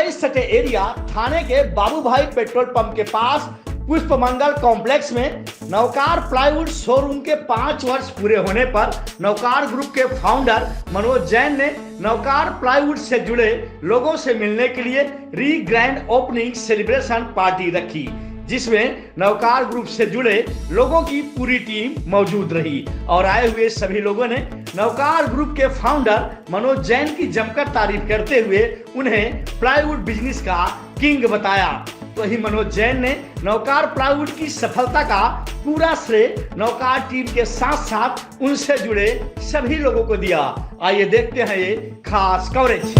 मुंबई सटे एरिया थाने के बाबू भाई पेट्रोल पंप के पास पुष्पमंगल कॉम्प्लेक्स में नवकार प्लाईवुड शोरूम के 5 वर्ष पूरे होने पर नवकार ग्रुप के फाउंडर मनोज जैन ने नवकार प्लाईवुड से जुड़े लोगों से मिलने के लिए री ग्रैंड ओपनिंग सेलिब्रेशन पार्टी रखी, जिसमें नवकार ग्रुप से जुड़े लोगों की पूरी टीम मौजूद रही और आए हुए सभी लोगों ने नवकार ग्रुप के फाउंडर मनोज जैन की जमकर तारीफ करते हुए उन्हें प्लाईवुड बिजनेस का किंग बताया। तो ही मनोज जैन ने नवकार प्लाईवुड की सफलता का पूरा श्रेय नवकार टीम के साथ साथ उनसे जुड़े सभी लोगों को दिया। आइए देखते हैं ये खास कवरेज।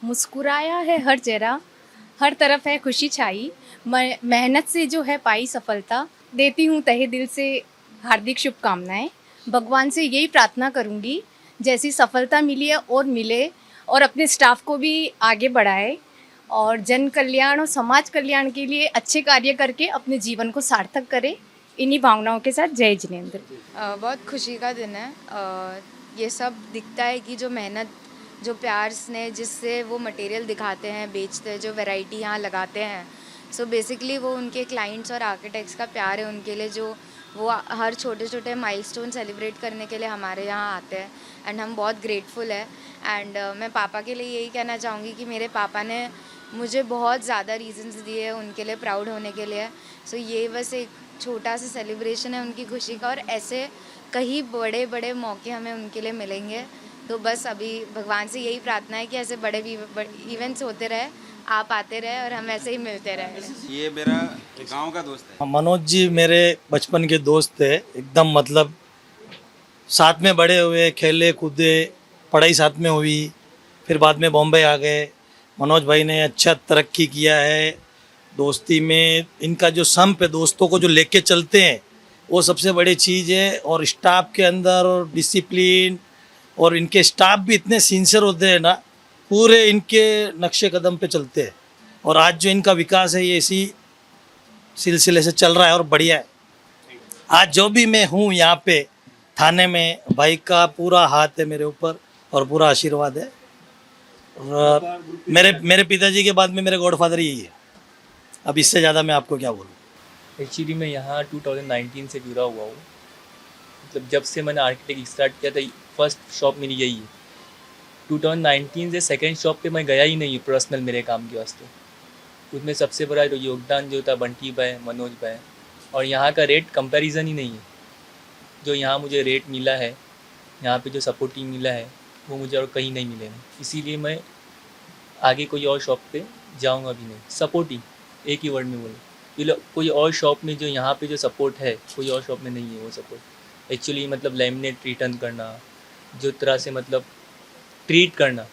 मुस्कुराया है हर चेहरा, हर तरफ है खुशी छाई, मेहनत से जो है पाई सफलता, देती हूँ तहे दिल से हार्दिक शुभकामनाएं। भगवान से यही प्रार्थना करूंगी जैसी सफलता मिली है और मिले, और अपने स्टाफ को भी आगे बढ़ाए और जन कल्याण और समाज कल्याण के लिए अच्छे कार्य करके अपने जीवन को सार्थक करे। इन्हीं भावनाओं के साथ जय जिनेंद्र। बहुत खुशी का दिन है। ये सब दिखता है कि जो मेहनत, जो प्यार ने जिससे वो मटेरियल दिखाते हैं, बेचते हैं, जो वैरायटी यहाँ लगाते हैं, सो बेसिकली वो उनके क्लाइंट्स और आर्किटेक्ट्स का प्यार है उनके लिए, जो वो हर छोटे छोटे माइलस्टोन सेलिब्रेट करने के लिए हमारे यहाँ आते हैं। एंड हम बहुत ग्रेटफुल है। एंड मैं पापा के लिए यही कहना चाहूँगी कि मेरे पापा ने मुझे बहुत ज़्यादा रीजंस दिए उनके लिए प्राउड होने के लिए। सो ये बस एक छोटा सा सेलिब्रेशन है उनकी खुशी का, और ऐसे कई बड़े बड़े मौके हमें उनके लिए मिलेंगे। तो बस अभी भगवान से यही प्रार्थना है कि ऐसे बड़े इवेंट्स होते रहे, आप आते रहे और हम ऐसे ही मिलते रहे। ये मेरा गांव का दोस्त है। मनोज जी मेरे बचपन के दोस्त थे, एकदम मतलब साथ में बड़े हुए, खेले कूदे, पढ़ाई साथ में हुई, फिर बाद में बॉम्बे आ गए। मनोज भाई ने अच्छा तरक्की किया है दोस्ती में। इनका जो संप है, दोस्तों को जो लेके चलते हैं, वो सबसे बड़ी चीज़ है। और स्टाफ के अंदर डिसिप्लिन, और इनके स्टाफ भी इतने सिंसियर होते हैं ना, पूरे इनके नक्शे कदम पे चलते हैं। और आज जो इनका विकास है ये इसी सिलसिले से चल रहा है और बढ़िया है। आज जो भी मैं हूँ यहाँ पे थाने में, भाई का पूरा हाथ है मेरे ऊपर और पूरा आशीर्वाद है। और मेरे पिताजी के बाद में मेरे गॉडफादर यही है। अब इससे ज़्यादा मैं आपको क्या बोलूँ। एक्चुअली मैं यहाँ 2019 से जुड़ा हुआ हूँ। मतलब जब से मैंने आर्किटेक्ट स्टार्ट किया था, फर्स्ट शॉप मेरी यही है। 2019 से सेकंड शॉप पे मैं गया ही नहीं पर्सनल मेरे काम के वास्ते। उसमें सबसे बड़ा योगदान जो था बंटी भाई, मनोज भाई। और यहाँ का रेट कंपैरिजन ही नहीं है। जो यहाँ मुझे रेट मिला है, यहाँ पे जो सपोर्टिंग मिला है, वो मुझे और कहीं नहीं मिलेगा। इसीलिए मैं आगे कोई और शॉप पे जाऊँगा भी नहीं। सपोर्टिंग एक ही वर्ड में बोले, कोई और शॉप में जो यहाँ पे जो सपोर्ट है, कोई और शॉप में नहीं है वो सपोर्ट। एक्चुअली मतलब लैमिनेट रिटर्न करना, जो तरह से मतलब ट्रीट करना,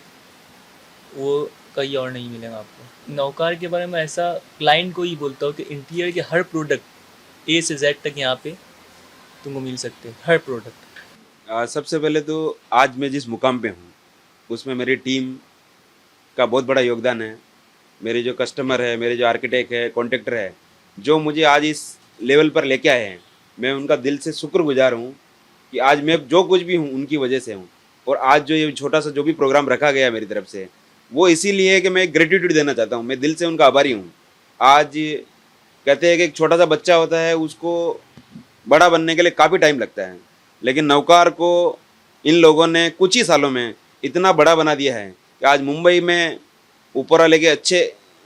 वो कहीं और नहीं मिलेगा आपको। नौकार के बारे में ऐसा क्लाइंट को ही बोलता हूँ कि इंटीरियर के हर प्रोडक्ट ए से जेड तक यहाँ पे तुमको मिल सकते हैं, हर प्रोडक्ट। सबसे पहले तो आज मैं जिस मुकाम पे हूँ उसमें मेरी टीम का बहुत बड़ा योगदान है। मेरे जो कस्टमर है, मेरे जो आर्किटेक्ट है, कॉन्ट्रैक्टर है, जो मुझे आज इस लेवल पर लेके आए हैं, मैं उनका दिल से शुक्रगुजार हूँ कि आज मैं जो कुछ भी हूँ उनकी वजह से हूँ। और आज जो ये छोटा सा जो भी प्रोग्राम रखा गया है मेरी तरफ से, वो इसीलिए है कि मैं ग्रेटिट्यूड देना चाहता हूँ। मैं दिल से उनका आभारी हूँ। आज कहते हैं कि एक छोटा सा बच्चा होता है, उसको बड़ा बनने के लिए काफ़ी टाइम लगता है, लेकिन नौकार को इन लोगों ने कुछ ही सालों में इतना बड़ा बना दिया है कि आज मुंबई में ऊपर वाले के अच्छे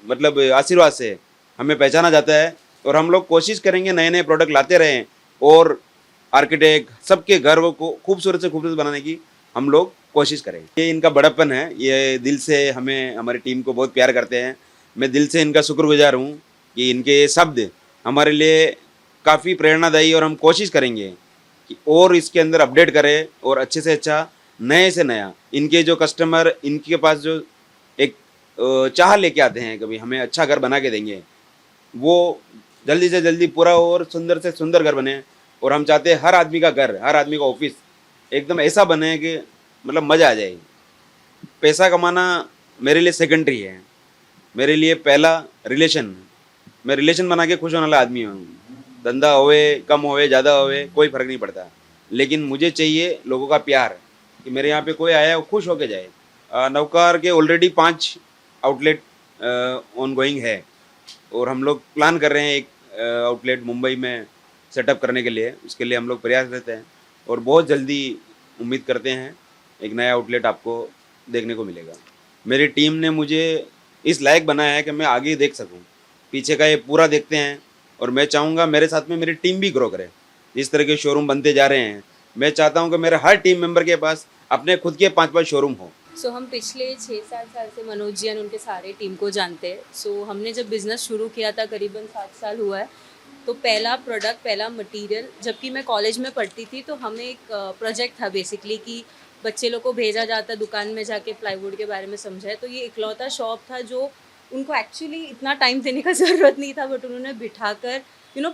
मतलब आशीर्वाद से हमें पहचाना जाता है। और हम लोग कोशिश करेंगे नए नए प्रोडक्ट लाते रहें और आर्किटेक्ट सबके घर को खूबसूरत से खूबसूरत बनाने की हम लोग कोशिश करें। ये इनका बड़प्पन है, ये दिल से हमें, हमारी टीम को बहुत प्यार करते हैं। मैं दिल से इनका शुक्रगुजार हूँ कि इनके ये शब्द हमारे लिए काफ़ी प्रेरणादायी, और हम कोशिश करेंगे कि और इसके अंदर अपडेट करें और अच्छे से अच्छा, नए से नया। इनके जो कस्टमर, इनके पास जो एक चाह लेके आते हैं कभी हमें अच्छा घर बना के देंगे, वो जल्दी से जल्दी पूरा और सुंदर से सुंदर घर बने। और हम चाहते हैं हर आदमी का घर, हर आदमी का ऑफिस एकदम ऐसा बने कि मतलब मज़ा आ जाए। पैसा कमाना मेरे लिए सेकेंडरी है, मेरे लिए पहला रिलेशन। मैं रिलेशन बना के खुश होने वाला आदमी हूँ। धंधा होवे कम होवे ज़्यादा होवे कोई फ़र्क नहीं पड़ता, लेकिन मुझे चाहिए लोगों का प्यार, कि मेरे यहाँ पे कोई आया वो खुश होके जाए। नौकार के ऑलरेडी 5 आउटलेट ऑनगोइंग है, और हम लोग प्लान कर रहे हैं एक आउटलेट मुंबई में सेटअप करने के लिए। उसके लिए हम लोग प्रयास करते हैं और बहुत जल्दी उम्मीद करते हैं एक नया आउटलेट आपको देखने को मिलेगा। मेरी टीम ने मुझे इस लायक बनाया है कि मैं आगे देख सकूं, पीछे का ये पूरा देखते हैं। और मैं चाहूँगा मेरे साथ में मेरी टीम भी ग्रो करे। जिस तरह के शोरूम बनते जा रहे हैं, मैं चाहता हूँ कि मेरे हर टीम मेंबर के पास अपने खुद के 5-5 शोरूम हो। सो हम पिछले 6-7 साल से मनोज जी और उनके सारे टीम को जानते हैं। सो हमने जब बिज़नेस शुरू किया था, करीबन 7 साल हुआ है, तो पहला प्रोडक्ट, पहला मटेरियल, जबकि मैं कॉलेज में पढ़ती थी तो हमें एक प्रोजेक्ट था बेसिकली कि बच्चे लोग को भेजा जाता दुकान में जाके प्लाईवुड के बारे में समझाए। तो ये इकलौता शॉप था जो उनको एक्चुअली इतना टाइम देने का ज़रूरत नहीं था, बट उन्होंने बिठाकर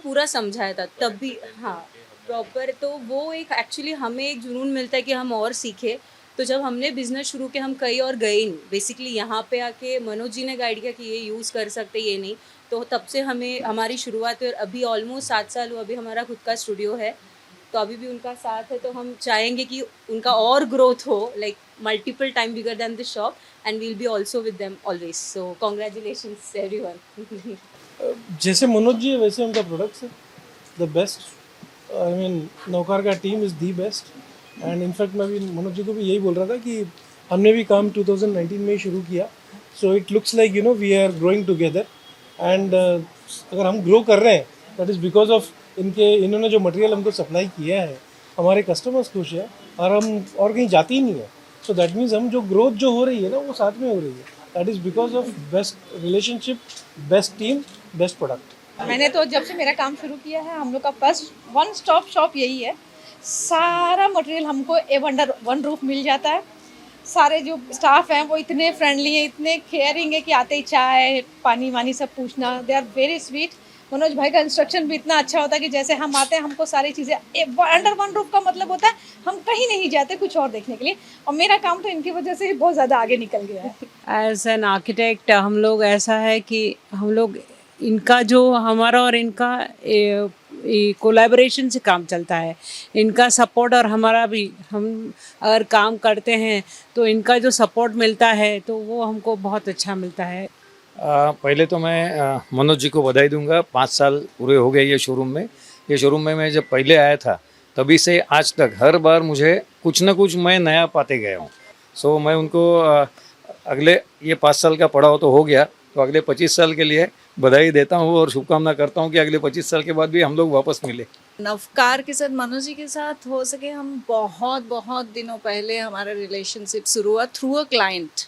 पूरा समझाया था। तब भी हाँ, प्रॉपर, तो वो एक एक्चुअली हमें एक जुनून मिलता है कि हम और सीखें। तो जब हमने बिजनेस शुरू किया हम कहीं और गए नहीं, बेसिकली यहाँ पे आके मनोज जी ने गाइड किया कि ये यूज़ कर सकते ये नहीं, तो तब से हमें हमारी शुरुआत हुई और अभी ऑलमोस्ट 7 साल हुआ, अभी हमारा खुद का स्टूडियो है, तो अभी भी उनका साथ है। तो हम चाहेंगे कि उनका और ग्रोथ हो, like multiple time bigger than this shop, and we'll be also with them always. So congratulations everyone. जैसे मनोज जी है वैसे उनका प्रोडक्ट्स है the best. I mean Naukar का team is the best, and in fact मैं भी मनोज जी को भी यही बोल रहा था कि हमने भी काम 2019 में ही शुरू किया, so it looks like we are growing together. And अगर हम ग्रो कर रहे हैं दैट इज़ बिकॉज ऑफ इन्होंने जो मटेरियल हमको सप्लाई किया है, हमारे कस्टमर्स खुश है और हम और कहीं जाते ही नहीं है। सो दैट मीन्स हम जो ग्रोथ जो हो रही है ना वो साथ में हो रही है, that is because of best relationship, best team, best product. मैंने तो जब से मेरा काम शुरू किया है हम लोग का फर्स्ट वन स्टॉप शॉप यही है। सारा मटेरियल हमको अंडर वन रूफ मिल जाता है। सारे जो स्टाफ हैं वो इतने फ्रेंडली हैं, इतने केयरिंग है कि आते ही चाय पानी वानी सब पूछना, they are very sweet. Manoj भाई का इंस्ट्रक्शन भी इतना अच्छा होता है कि जैसे हम आते हैं हमको सारी चीज़ें अंडर वन रूफ का मतलब होता है हम कहीं नहीं जाते कुछ और देखने के लिए, और मेरा काम तो इनकी वजह से ही बहुत ज़्यादा आगे निकल गया है। एज एन आर्किटेक्ट हम लोग ऐसा है कि हम लोग इनका जो हमारा और इनका कोलैबोरेशन से काम चलता है, इनका सपोर्ट और हमारा भी, हम अगर काम करते हैं तो इनका जो सपोर्ट मिलता है तो वो हमको बहुत अच्छा मिलता है। पहले तो मैं मनोज जी को बधाई दूंगा, 5 साल पूरे हो गए ये शोरूम में। ये शोरूम में मैं जब पहले आया था तभी से आज तक हर बार मुझे कुछ ना कुछ मैं नया पाते गया हूँ। सो मैं उनको अगले ये 5 साल का पड़ाव तो हो गया, तो अगले 25 साल के लिए बधाई देता हूँ और शुभकामना करता हूँ कि अगले 25 साल के बाद भी हम लोग वापस मिले। नवकार के साथ मनोज जी के साथ हो सके हम बहुत दिनों पहले हमारा रिलेशनशिप शुरू हुआ थ्रू अ क्लाइंट।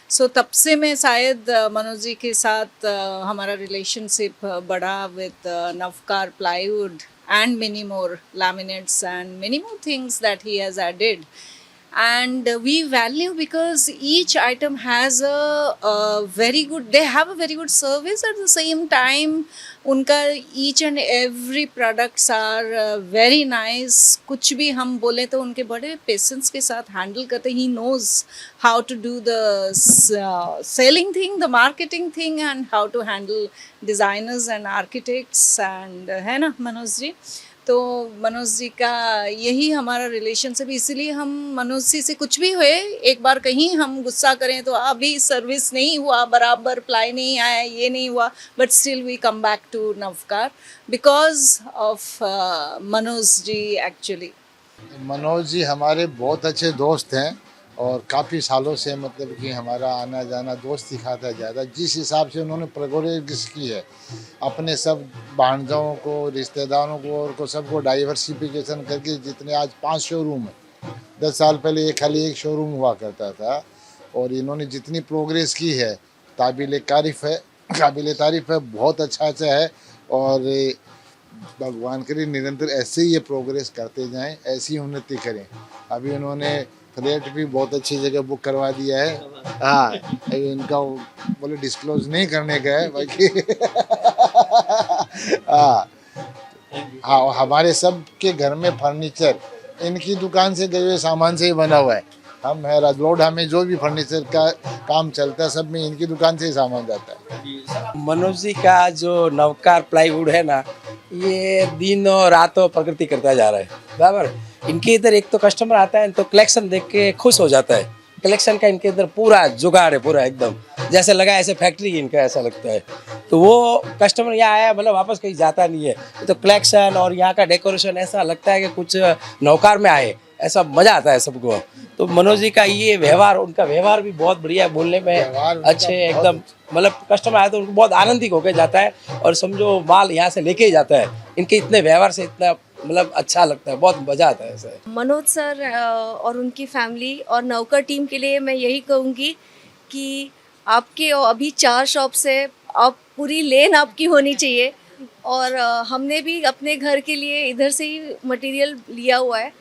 सो तब से मैं शायद मनोज जी के साथ हमारा रिलेशनशिप बढ़ा with Navkar plywood and many more laminates and many more things that he has added, and we value because each item has a very good, they have a very good service at the same time उनका each and every products are very nice। कुछ भी हम बोले तो उनके बड़े patience के साथ हैंडल करते, he knows how to do the selling thing, the marketing thing, and how to handle designers and architects and है ना मनोज जी। तो मनोज जी का यही हमारा रिलेशनशिप, इसीलिए हम मनोज जी से कुछ भी हुए, एक बार कहीं हम गुस्सा करें तो अभी सर्विस नहीं हुआ बराबर, प्लाई नहीं आया, ये नहीं हुआ, but still we come back to Navkar because of Manoj ji. Actually Manoj ji हमारे बहुत अच्छे दोस्त हैं और काफ़ी सालों से मतलब कि हमारा आना जाना दोस्ती खाता है ज़्यादा। जिस हिसाब से उन्होंने प्रोग्रेस की है अपने सब भांजों को, रिश्तेदारों को और को सबको डाइवर्सिफिकेशन करके, जितने आज 5 शोरूम है, 10 साल पहले खाली एक शोरूम हुआ करता था, और इन्होंने जितनी प्रोग्रेस की है काबिल तारीफ़ है, बहुत अच्छा है। और भगवान करे निरंतर ऐसे ही ये प्रोग्रेस करते जाएं, ऐसी उन्नति करें। अभी उन्होंने फ्लैट भी बहुत अच्छी जगह बुक करवा दिया है। हाँ, इनका बोले डिस्क्लोज नहीं करने का है बाकी हाँ, हमारे सब के घर में फर्नीचर इनकी दुकान से गए हुए सामान से ही बना हुआ है। हम है राजलोडा में जो भी फर्नीचर का काम चलता है सब में इनकी दुकान से ही सामान जाता है। मनोज जी का जो नवकार प्लाईवुड है ना, ये दिनों रातों प्रगति करता जा रहा है बराबर। इनके इधर एक तो कस्टमर आता है तो कलेक्शन देख के खुश हो जाता है। कलेक्शन का इनके इधर पूरा जुगाड़ है, पूरा एकदम जैसे लगा ऐसे फैक्ट्री इनका ऐसा लगता है। तो वो कस्टमर यहाँ आया मतलब वापस कहीं जाता नहीं है। तो कलेक्शन और यहाँ का डेकोरेशन ऐसा लगता है कि कुछ नौकार में आए, ऐसा मजा आता है सबको। तो मनोज जी का ये व्यवहार, उनका व्यवहार भी बहुत बढ़िया है, बोलने में अच्छे एकदम, मतलब कस्टमर आया तो उनको बहुत आनंदित होकर जाता है और समझो माल यहाँ से लेके ही जाता है। इनके इतने व्यवहार से इतना मतलब अच्छा लगता है, बहुत मजा आता है ऐसे। मनोज सर और उनकी फैमिली और नवकर टीम के लिए मैं यही कहूँगी कि आपके अभी 4 शॉप्स है, आप पूरी लेन आपकी होनी चाहिए। और हमने भी अपने घर के लिए इधर से ही मटेरियल लिया हुआ है,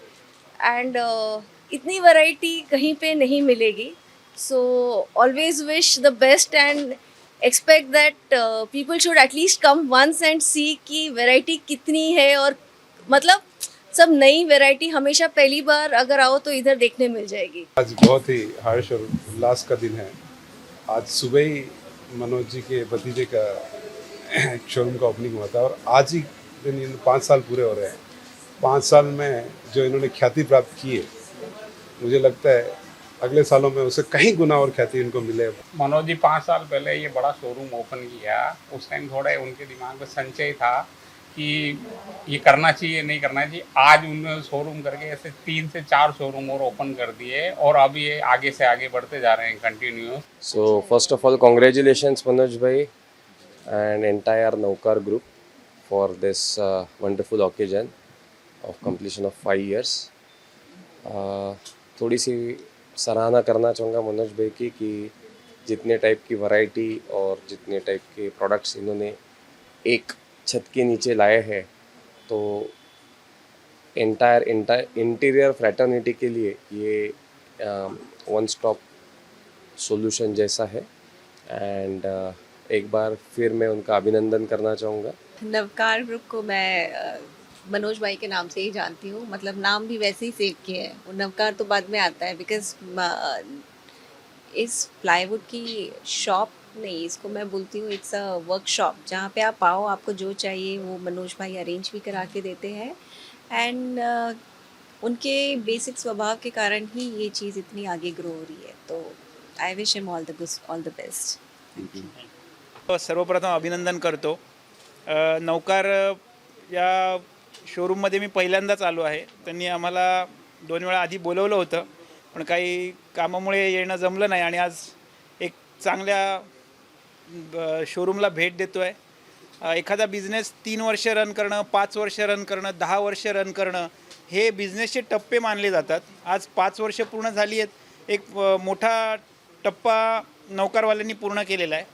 एंड इतनी वैरायटी कहीं पे नहीं मिलेगी। So always wish the best and expect that people should at least come once and see कि वैरायटी कितनी है, और मतलब सब नई वैरायटी हमेशा पहली बार अगर आओ तो इधर देखने मिल जाएगी। आज बहुत ही हर्ष और उल्लास का दिन है। आज सुबह ही मनोज जी के भतीजे का शोरूम का ओपनिंग हुआ था और आज ही दिन 5 साल पूरे हो रहे हैं। 5 साल में जो इन्होंने ख्याति प्राप्त की है, मुझे लगता है अगले सालों में उसे कहीं गुना और ख्याति इनको मिले। मनोज जी 5 साल पहले ये बड़ा शोरूम ओपन किया, उस टाइम थोड़ा उनके दिमाग में संचय था कि ये करना चाहिए नहीं करना चाहिए। आज उन्होंने शोरूम करके ऐसे 3 से 4 शोरूम और ओपन कर दिए और अब ये आगे से आगे बढ़ते जा रहे हैं continue. So first of all congratulations Manoj bhai and entire Naukar group for this wonderful occasion of completion of 5 years। थोड़ी सी सराहना करना चाहूँगा मनोज भाई की कि जितने टाइप की वैरायटी और जितने टाइप के प्रोडक्ट्स इन्होंने एक छत के नीचे लाए हैं, तो एंटायर इंटीरियर फ्रैटर्निटी के लिए ये वन स्टॉप सॉल्यूशन जैसा है। एंड एक बार फिर मैं उनका अभिनंदन करना चाहूँगा। नवकार ग्रुप को मैं मनोज भाई के नाम से ही जानती हूँ, मतलब नाम भी वैसे ही सेव किए हैं, वो नवकार तो बाद में आता है बिकॉज इस प्लाईवुड की शॉप नहीं, इसको मैं बोलती हूँ इट्स अ वर्कशॉप, जहाँ पे आप आओ, आपको जो चाहिए वो मनोज भाई अरेंज भी करा के देते हैं। एंड उनके बेसिक स्वभाव के कारण ही ये चीज़ इतनी आगे ग्रो हो रही है। तो I wish him all the best. तो सर्वप्रथम अभिनंदन करतो। नौकार या शोरूममध्ये मी पहिल्यांदाच आलो आहे। त्यांनी आम्हाला 2 वेळा आधी बोलवलं होतं, पण काही कामामुळे येणं जमलं नाही आणि आज एक चांगल्या शोरूमला भेट देतो आहे। एखादा बिझनेस 3 वर्ष रन करणं, 5 वर्ष रन करणं, 10 वर्ष रन करणं हे बिझनेसचे टप्पे मानले जातात। आज 5 वर्ष पूर्ण झाली आहेत, एक मोठा टप्पा नौकारवाल्यांनी पूर्ण केलेला आहे,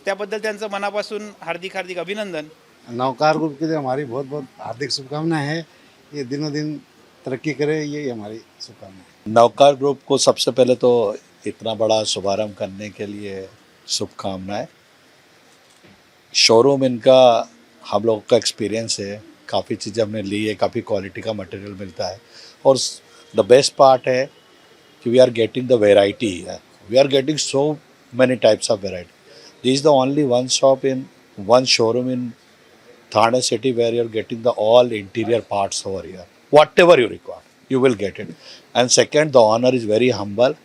त्याबद्दल त्यांचं मनापासून हार्दिक अभिनंदन। नौकार ग्रुप के लिए हमारी बहुत बहुत हार्दिक शुभकामनाएं हैं। ये दिनों दिन तरक्की करे, ये हमारी शुभकामनाएं। नौकार ग्रुप को सबसे पहले तो इतना बड़ा शुभारंभ करने के लिए शुभकामनाएं। शोरूम इनका हम लोग का एक्सपीरियंस है, काफ़ी चीज़ें हमने ली है, काफ़ी क्वालिटी का मटेरियल मिलता है और द बेस्ट पार्ट है कि we are getting the variety, we are getting so many types of variety. This is the only one shop in one showroom in Thane city where you're getting the all interior parts over here. Whatever you require, you will get it. And second, the owner is very humble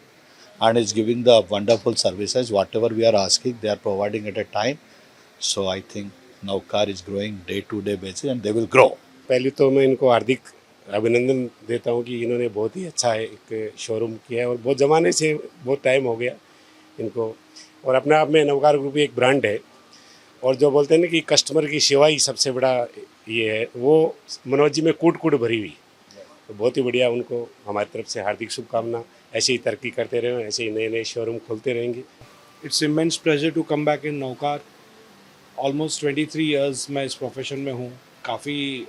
and is giving the wonderful services. Whatever we are asking, they are providing at a time. So I think Navkar is growing day to day basis and they will grow. पहले तो मैं इनको हार्दिक अभिनंदन देता हूँ कि इन्होंने बहुत ही अच्छा एक शोरूम किया है और बहुत ज़माने से बहुत टाइम हो गया इनको, और अपने आप में नवकार ग्रुप एक ब्रांड है। और जो बोलते हैं ना कि कस्टमर की सेवा ही सबसे बड़ा ये है, वो मनोज जी में कूट भरी हुई, तो बहुत ही बढ़िया। उनको हमारी तरफ से हार्दिक शुभकामना, ऐसे ही तरक्की करते रहें, ऐसे ही नए नए शोरूम खोलते रहेंगे। It's immense pleasure to come back in Naukar. Almost 23 years मैं इस प्रोफेशन में हूँ। काफ़ी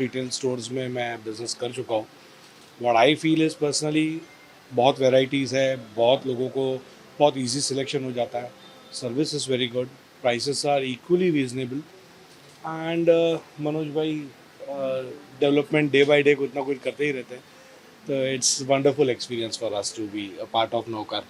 रिटेल स्टोर्स में मैं बिज़नेस कर चुका हूँ। What I feel is personally बहुत वेराइटीज़ है, बहुत लोगों को बहुत इजी सिलेक्शन हो जाता है, service is very good, prices are equally reasonable and Manoj भाई डेवलपमेंट डे बाय डे कुछ ना कुछ करते ही रहते हैं, तो it's wonderful experience for us to be a part of नौकार।